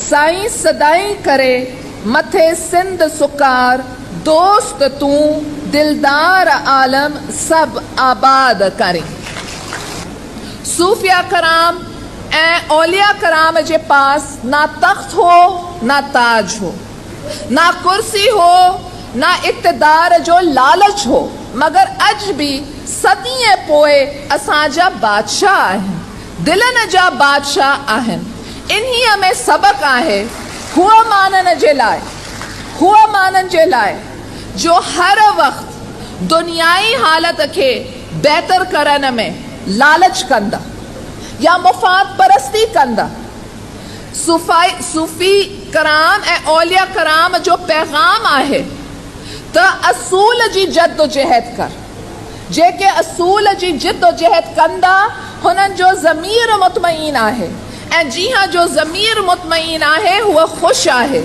साईं सदाई करे मथे सिंध सुकार, दोस्त तूं दिलदार आलम सब आबाद करे। सूफिया कराम ऐं औलिया कराम जे पास ना तख्त हो ना ताज हो, ना कुर्सी हो ना इक़्तिदार जो लालच हो, मगर अज भी सदीअ पोइ असांजा बादशाह आहिनि, दिलनि जा बादशाह आहिनि। इन्हीअ में सबक आहे हुअ माननि जे लाइ जो हर वक़्त दुनियाई हालत खे बहितर करण में लालच कंदा या मुफ़ाद परस्ती कंदा। सूफ़ी कराम ऐं औलिया कराम जो पैगाम आहे त असूल जी जद्दोजहद कर। जेके असूल जी जद्दोजहद कंदा हुननि जो ज़मीर मुतमईन आहे, ऐं जी हाँ जो ज़मीर मुतमईन आहे हुअ ख़ुशि आहे।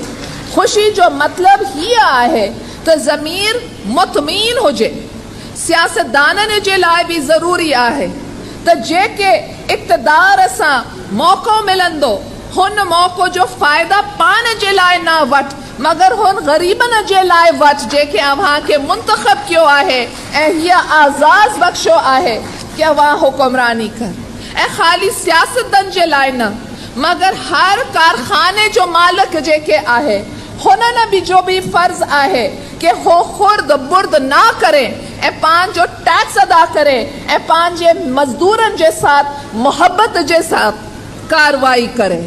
ख़ुशी जो मतिलब हीअ आहे त ज़मीर मुतमईन हुजे। सियासतदाननि जे लाइ बि ज़रूरी आहे त जेके इक़्तिदार सां मौक़ो मिलंदो हुन मौक़ो जो फ़ाइदा पान जे लाइ न वठ, मगर हुन ग़रीबनि जे लाइ वठ जेके अव्हां खे मुंतख़ब कयो आहे ऐं हीअ आज़ाज़ बख़्शो आहे कि अव्हां हुकुमरानी कर। ऐं ख़ाली सियासतदान जे लाइ न, मगर हर कारखाने जो मालिक जेके आहे हुननि बि जो बि फ़र्ज़ आहे कि हो खुर्द बुर्द ना करे ऐं पंहिंजो टैक्स अदा करे ऐं पंहिंजे मज़दूरनि जे साथ मोहब्बत जे साथ कार्रवाई करे।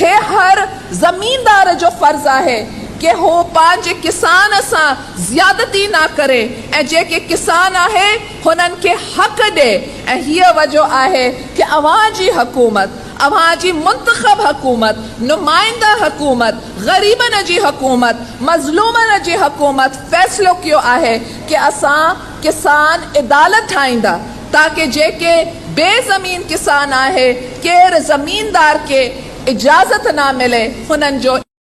हे हर ज़मीनदार जो फ़र्ज़ आहे कि हो पंहिंजे किसान सां ज़्यादती ना करे ऐं जेके किसान आहे हुननि खे हक़ ॾे। ऐं हीअ वजह आहे कि अव्हां जी हुकूमत, अव्हां जी मुंतख़ब हुकूमत, नुमाइंदा हुकूमत, ग़रीबनि जी हुकूमत, मज़लूमनि जी हुकूमत फ़ैसिलो कयो आहे कि असां किसान इदालत ठाहींदा ताकि जेके बेज़मीन किसान आहे, केरु ज़मीनदार खे इजाज़त ना मिले, हुननि जो